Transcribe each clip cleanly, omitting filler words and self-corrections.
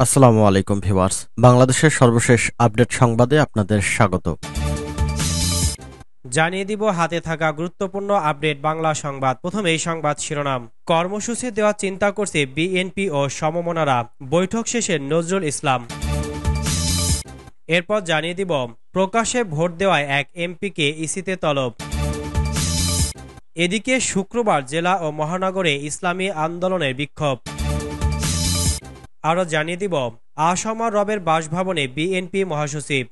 আসসালামু আলাইকুম ভিউয়ার্স, বাংলাদেশের সর্বশেষ আপডেট সংবাদে আপনাদের স্বাগত। জানিয়ে দিব হাতে থাকা গুরুত্বপূর্ণ আপডেট বাংলা সংবাদ। প্রথমে এই সংবাদ শিরোনাম। কর্মসূচি দেওয়ার চিন্তা করছে বিএনপি ও সমমনারা, বৈঠক শেষে নজরুল ইসলাম। এরপর জানিয়ে দিব প্রকাশ্যে ভোট দেওয়ায় এক এমপিকে ইসিতে তলব। এদিকে শুক্রবার জেলা ও মহানগরে ইসলামী আন্দোলনের বিক্ষোভ। আরও জানিয়ে দিব আসমা রবের বাসভবনে বিএনপি মহাসচিব।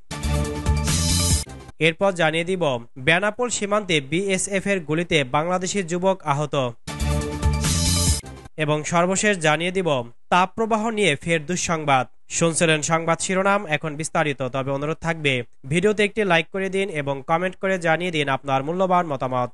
এরপর জানিয়ে দিব বেনাপোল সীমান্তে বিএসএফ এর গুলিতে বাংলাদেশি যুবক আহত। এবং সর্বশেষ জানিয়ে দিব তাপপ্রবাহ নিয়ে ফের দুঃসংবাদ। শুনছিলেন সংবাদ শিরোনাম, এখন বিস্তারিত। তবে অনুরোধ থাকবে ভিডিওতে একটি লাইক করে দিন এবং কমেন্ট করে জানিয়ে দিন আপনার মূল্যবান মতামত।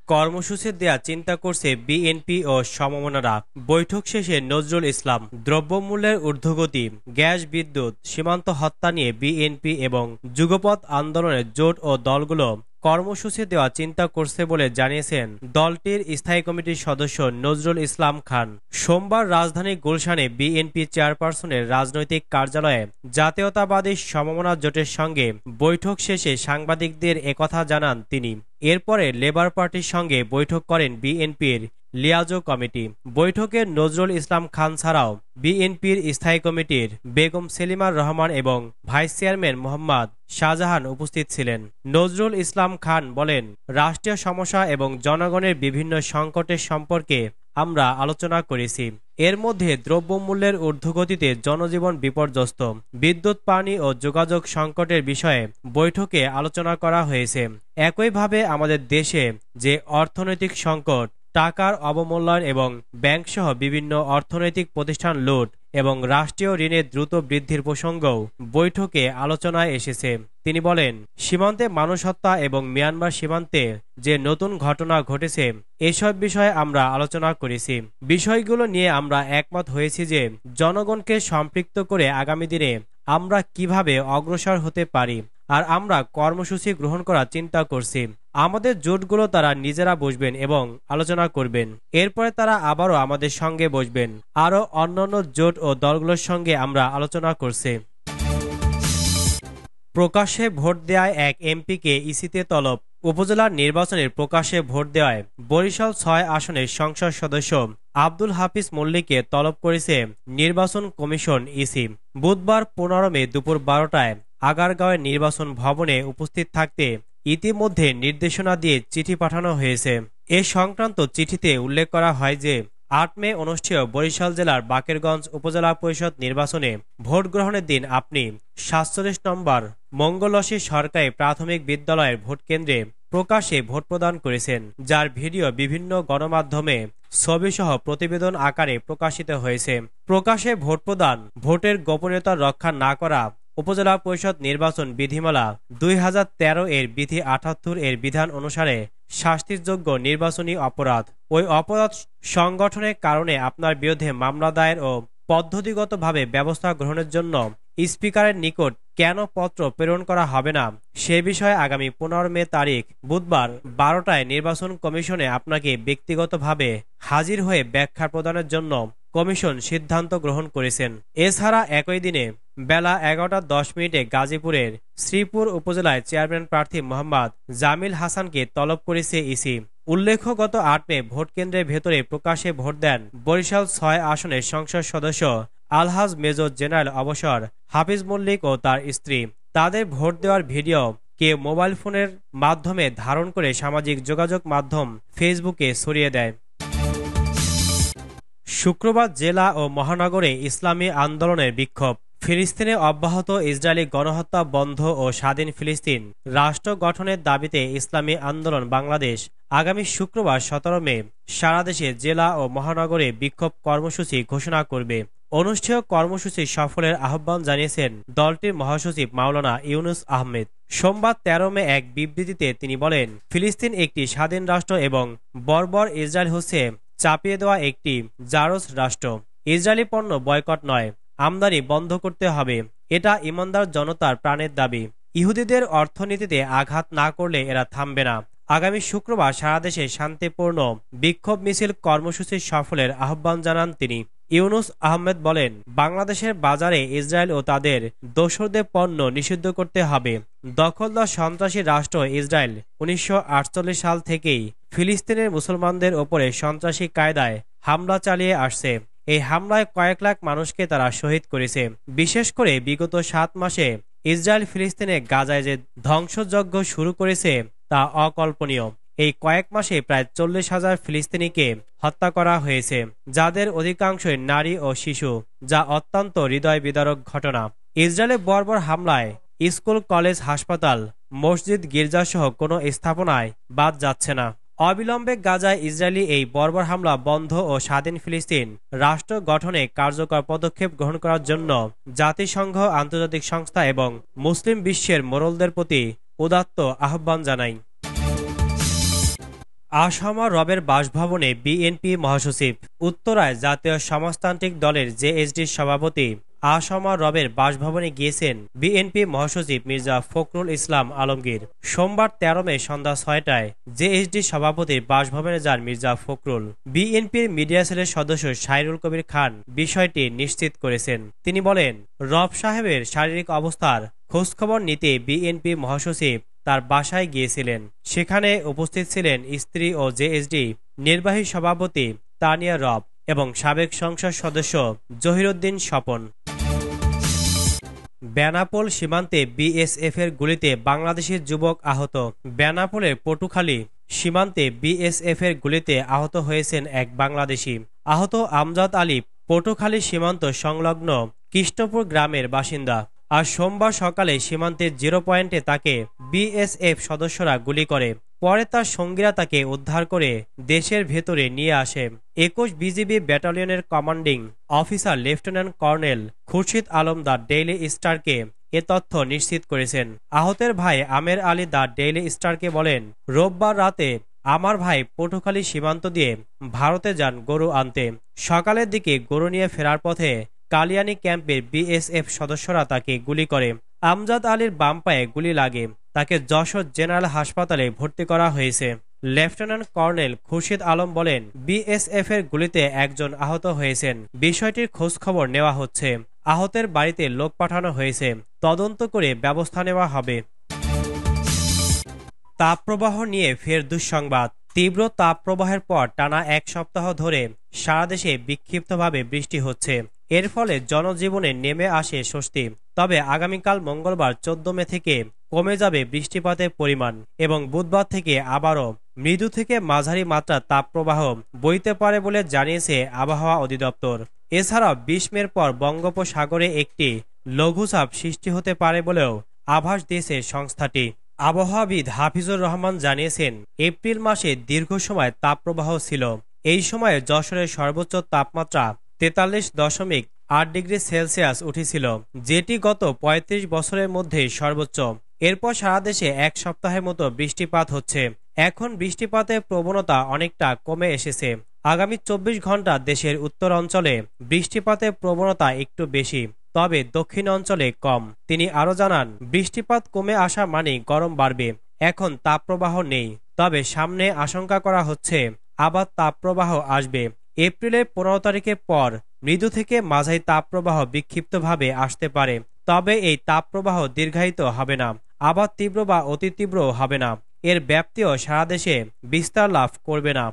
কর্মসূচি দেয়া চিন্তা করছে বিএনপি ও সমমনারা, বৈঠক শেষে নজরুল ইসলাম। দ্রব্যমূল্যের ঊর্ধ্বগতি, গ্যাস, বিদ্যুৎ, সীমান্ত হত্যা নিয়ে বিএনপি এবং যুগপৎ আন্দোলনের জোট ও দলগুলো কর্মসূচি দেওয়া চিন্তা করছে বলে জানিয়েছেন দলটির স্থায়ী কমিটির সদস্য নজরুল ইসলাম খান। সোমবার রাজধানী গুলশানে বিএনপি চেয়ারপারসনের রাজনৈতিক কার্যালয়ে জাতীয়তাবাদী সমমনা জোটের সঙ্গে বৈঠক শেষে সাংবাদিকদের একথা জানান তিনি। এরপরে লেবার পার্টির সঙ্গে বৈঠক করেন বিএনপির লিয়াজো কমিটি। বৈঠকে নজরুল ইসলাম খান ছাড়াও বিএনপির স্থায়ী কমিটির বেগম সেলিমার রহমান এবং ভাইস চেয়ারম্যান মোহাম্মদ শাহজাহান উপস্থিত ছিলেন। নজরুল ইসলাম খান বলেন, রাষ্ট্রীয় সমস্যা এবং জনগণের বিভিন্ন সংকটের সম্পর্কে আমরা আলোচনা করেছি। এর মধ্যে দ্রব্যমূল্যের ঊর্ধ্বগতিতে জনজীবন বিপর্যস্ত, বিদ্যুৎ, পানি ও যোগাযোগ সংকটের বিষয়ে বৈঠকে আলোচনা করা হয়েছে। একইভাবে আমাদের দেশে যে অর্থনৈতিক সংকট, টাকার অবমূল্যায়ন এবং ব্যাংকসহ বিভিন্ন অর্থনৈতিক প্রতিষ্ঠান লুট এবং রাষ্ট্রীয় ঋণের দ্রুত বৃদ্ধির প্রসঙ্গও বৈঠকে আলোচনায় এসেছে। তিনি বলেন, সীমান্তে মানুষ হত্যা এবং মিয়ানমার সীমান্তে যে নতুন ঘটনা ঘটেছে, এসব বিষয়ে আমরা আলোচনা করেছি। বিষয়গুলো নিয়ে আমরা একমত হয়েছি যে জনগণকে সম্পৃক্ত করে আগামী দিনে আমরা কিভাবে অগ্রসর হতে পারি, আর আমরা কর্মসূচি গ্রহণ করার চিন্তা করছি। আমাদের জোটগুলো তারা নিজেরা বসবেন এবং আলোচনা করবেন। এরপরে তারা আবারও আমাদের সঙ্গে বসবেন। আরও অন্যান্য জোট ও দলগুলোর সঙ্গে আমরা আলোচনা করছি। প্রকাশ্যে ভোট দেওয়ায় এক এমপিকে ইসিতে তলব। উপজেলার নির্বাচনের প্রকাশ্যে ভোট দেওয়ায় বরিশাল ৬ আসনের সংসদ সদস্য আব্দুল হাফিজ মল্লিককে তলব করেছে নির্বাচন কমিশন ইসি। বুধবার ১৫ মে দুপুর ১২টায় আগারগাঁওয়ের নির্বাচন ভবনে উপস্থিত থাকতে ইতিমধ্যে নির্দেশনা দিয়ে চিঠি পাঠানো হয়েছে। এ সংক্রান্ত চিঠিতে উল্লেখ করা হয় যে ৮ মে অনুষ্ঠেয় বরিশাল জেলার বাকেরগঞ্জ উপজেলা পরিষদ নির্বাচনে ভোট গ্রহণের দিন আপনি ৪৭ নম্বর মঙ্গলসী সরকারি প্রাথমিক বিদ্যালয়ের ভোট কেন্দ্রে প্রকাশ্যে ভোট প্রদান করেছেন, যার ভিডিও বিভিন্ন গণমাধ্যমে ছবিসহ প্রতিবেদন আকারে প্রকাশিত হয়েছে। প্রকাশ্যে ভোট প্রদান, ভোটের গোপনীয়তা রক্ষা না করা উপজেলা পরিষদ নির্বাচন বিধিমালা ২০১৩ এর বিধি ৭৮ এর বিধান অনুসারে শাস্তিযোগ্য নির্বাচনী অপরাধ। ওই অপরাধ সংগঠনের কারণে আপনার বিরুদ্ধে মামলা দায়ের ও পদ্ধতিগতভাবে ব্যবস্থা গ্রহণের জন্য স্পিকারের নিকট কেন পত্র প্রেরণ করা হবে না, সে বিষয়ে আগামী ১৫ মে তারিখ বুধবার ১২টায় নির্বাচন কমিশনে আপনাকে ব্যক্তিগতভাবে হাজির হয়ে ব্যাখ্যা প্রদানের জন্য কমিশন সিদ্ধান্ত গ্রহণ করেছেন। এছাড়া একই দিনে বেলা ১১টা ১০ গাজীপুরের শ্রীপুর উপজেলায় চেয়ারম্যান প্রার্থী মোহাম্মদ জামিল হাসানকে তলব করেছে ইসি। উল্লেখ্য, গত ৮ মে ভোট কেন্দ্রের ভেতরে প্রকাশ্যে ভোট দেন বরিশাল ৬ আসনের সংসদ সদস্য আলহাজ মেজর জেনারেল অবসর হাফিজ মল্লিক ও তার স্ত্রী। তাদের ভোট দেওয়ার ভিডিও কেউ মোবাইল ফোনের মাধ্যমে ধারণ করে সামাজিক যোগাযোগ মাধ্যম ফেসবুকে ছড়িয়ে দেয়। শুক্রবার জেলা ও মহানগরে ইসলামী আন্দোলনের বিক্ষোভ। ফিলিস্তিনে অব্যাহত ইসরায়েলি গণহত্যা বন্ধ ও স্বাধীন ফিলিস্তিন রাষ্ট্র গঠনের দাবিতে ইসলামী আন্দোলন বাংলাদেশ আগামী শুক্রবার ১৭ মে সারা দেশে জেলা ও মহানগরে বিক্ষোভ কর্মসূচি ঘোষণা করবে। অনুষ্ঠেয় কর্মসূচি সফলের আহ্বান জানিয়েছেন দলটির মহাসচিব মাওলানা ইউনুস আহমেদ। সোমবার ১৩ মে এক বিবৃতিতে তিনি বলেন, ফিলিস্তিন একটি স্বাধীন রাষ্ট্র এবং বর্বর ইসরায়েল হচ্ছে চাপিয়ে দেওয়া একটি জারজ রাষ্ট্র। ইসরায়েলি পণ্য বয়কট নয়, আমদানি বন্ধ করতে হবে, এটা ইমানদার জনতার প্রাণের দাবি। ইহুদিদের অর্থনীতিতে আঘাত না করলে এরা থামবে না। আগামী শুক্রবার সারা দেশে শান্তিপূর্ণ বিক্ষোভ মিছিল কর্মসূচি সফলের আহ্বান জানান তিনি। ইউনুস আহমেদ বলেন, বাংলাদেশের বাজারে ইসরায়েল ও তাদের দোসরদের পণ্য নিষিদ্ধ করতে হবে। দখলদার সন্ত্রাসী রাষ্ট্র ইসরায়েল ১৯৪৮ সাল থেকেই ফিলিস্তিনের মুসলমানদের ওপরে সন্ত্রাসী কায়দায় হামলা চালিয়ে আসছে। এই হামলায় কয়েক লাখ মানুষকে তারা শহীদ করেছে। বিশেষ করে বিগত ৭ মাসে ইসরায়েল ফিলিস্তিনে গাজায় যে ধ্বংসযজ্ঞ শুরু করেছে তা অকল্পনীয়। এই কয়েক মাসে প্রায় ৪০,০০০ ফিলিস্তিনিকে হত্যা করা হয়েছে, যাদের অধিকাংশই নারী ও শিশু, যা অত্যন্ত হৃদয় বিদারক ঘটনা। ইসরায়েলের বর্বর হামলায় স্কুল, কলেজ, হাসপাতাল, মসজিদ, গির্জাসহ কোনো স্থাপনায় বাদ যাচ্ছে না। অবিলম্বে গাজায় ইসরায়েলি এই বর্বর হামলা বন্ধ ও স্বাধীন ফিলিস্তিন রাষ্ট্র গঠনে কার্যকর পদক্ষেপ গ্রহণ করার জন্য জাতিসংঘ, আন্তর্জাতিক সংস্থা এবং মুসলিম বিশ্বের মোড়লদের প্রতি উদাত্ত আহ্বান জানাই। আসামা রবের বাসভবনে বিএনপি মহাসচিব। উত্তরায় জাতীয় সমাজতান্ত্রিক দলের জেএসডির সভাপতি আসামা রবের বাসভবনে গিয়েছেন বিএনপি মহাসচিব মির্জা ফখরুল ইসলাম আলমগীর। সোমবার ১৩ মে সন্ধ্যা ৬টায় জেএসডি সভাপতির বাসভবনে যান মির্জা ফখরুল। বিএনপির মিডিয়া সেলের সদস্য সাইরুল কবির খান বিষয়টি নিশ্চিত করেছেন। তিনি বলেন, রব সাহেবের শারীরিক অবস্থার খোঁজখবর নিতে বিএনপি মহাসচিব তার বাসায় গিয়েছিলেন। সেখানে উপস্থিত ছিলেন স্ত্রী ও জেএসডি নির্বাহী সভাপতি তানিয়া রব এবং সাবেক সংসদ সদস্য জহিরুদ্দিন স্বপন। বেনাপোল সীমান্তে বিএসএফের গুলিতে বাংলাদেশের যুবক আহত। বেনাপোলের পটুখালী সীমান্তে বিএসএফের গুলিতে আহত হয়েছেন এক বাংলাদেশি। আহত আমজাদ আলী পটুখালী সীমান্ত সংলগ্ন কৃষ্ণপুর গ্রামের বাসিন্দা। আজ সোমবার সকালে সীমান্তের 0 পয়েন্টে তাকে বিএসএফ সদস্যরা গুলি করে। পরে তার সঙ্গীরা তাকে উদ্ধার করে দেশের ভেতরে নিয়ে আসে। ২১ বিজিবি ব্যাটালিয়নের commanding officer lieutenant colonel Khurshid Alam the daily স্টারকে এ তথ্য নিশ্চিত করেছেন। আহতের ভাই আমের আলী দ্য ডেইলি স্টারকে বলেন, রোববার রাতে আমার ভাই পটুখালী সীমান্ত দিয়ে ভারতে যান গরু আনতে। সকালের দিকে গরু নিয়ে ফেরার পথে কালিয়ানী ক্যাম্পের বিএসএফ সদস্যরা তাকে গুলি করে। আমজাদ আলীর বাম পায়ে গুলি লাগে। তাকে যশোর জেনারেল হাসপাতালে ভর্তি করা হয়েছে। লেফটেন্যান্ট কর্নেল খুরশিদ আলম বলেন, বিএসএফ এর গুলিতে একজন আহত হয়েছেন। বিষয়টির খোঁজ খবর নেওয়া হচ্ছে। আহতের বাড়িতে লোক পাঠানো হয়েছে। তদন্ত করে ব্যবস্থা নেওয়া হবে। তাপপ্রবাহ নিয়ে ফের দুঃসংবাদ। তীব্র তাপপ্রবাহের পর টানা ১ সপ্তাহ ধরে সারা দেশে বিক্ষিপ্তভাবে বৃষ্টি হচ্ছে। এর ফলে জনজীবনে নেমে আসে স্বস্তি। তবে আগামীকাল মঙ্গলবার ১৪ মে থেকে কমে যাবে বৃষ্টিপাতের পরিমাণ এবং বুধবার থেকে আবারও মৃদু থেকে মাঝারি মাত্রার তাপপ্রবাহ বইতে পারে বলে জানিয়েছে আবহাওয়া অধিদপ্তর। এছাড়াও ২০ মের পর বঙ্গোপসাগরে একটি লঘুচাপ সৃষ্টি হতে পারে বলেও আভাস দিয়েছে সংস্থাটি। আবহাওয়াবিদ হাফিজুর রহমান জানিয়েছেন, এপ্রিল মাসে দীর্ঘ সময় তাপপ্রবাহ ছিল। এই সময়ে যশোরের সর্বোচ্চ তাপমাত্রা ৪৩.৮ ডিগ্রি সেলসিয়াস উঠেছিল, যেটি গত ৩৫ বছরের মধ্যে সর্বোচ্চ। এরপর সারা দেশে ১ সপ্তাহের মতো বৃষ্টিপাত হচ্ছে। এখন বৃষ্টিপাতের প্রবণতা অনেকটা কমে এসেছে। আগামী ২৪ ঘন্টা দেশের উত্তর অঞ্চলে বৃষ্টিপাতের প্রবণতা একটু বেশি, তবে দক্ষিণ অঞ্চলে কম। তিনি আরও জানান, বৃষ্টিপাত কমে আসা মানে গরম বাড়বে। এখন তাপপ্রবাহ নেই, তবে সামনে আশঙ্কা করা হচ্ছে আবার তাপপ্রবাহ আসবে। এপ্রিলের ১৫ তারিখের পর মৃদু থেকে মাঝারি তাপপ্রবাহ বিক্ষিপ্তভাবে আসতে পারে। তবে এই তাপপ্রবাহ দীর্ঘায়িত হবে না, আবার তীব্র বা অতি তীব্রও হবে না। এর ব্যাপ্তিও সারা দেশে বিস্তার লাভ করবে না।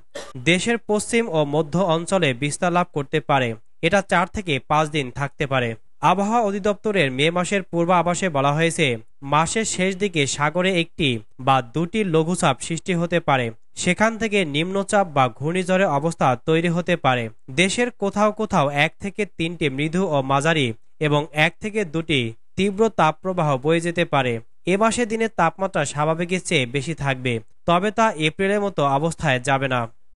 দেশের পশ্চিম ও মধ্য অঞ্চলে বিস্তার লাভ করতে পারে। এটা ৪ থেকে ৫ দিন থাকতে পারে। আবহাওয়া অধিদপ্তরের মে মাসের পূর্বাভাসে বলা হয়েছে, মাসের শেষ দিকে সাগরে একটি বা দুটি লঘুচাপ সৃষ্টি হতে পারে। সেখান থেকে নিম্নচাপ বা ঘূর্ণিঝড়ের অবস্থা তৈরি হতে পারে। দেশের কোথাও কোথাও ১ থেকে ৩টি মৃদু ও মাঝারি এবং ১ থেকে ২টি তীব্র তাপপ্রবাহ বয়ে যেতে পারে। এ মাসে দিনের তাপমাত্রা স্বাভাবিকের চেয়ে বেশি থাকবে, তবে তা এপ্রিলের মতো অবস্থায় যাবে না।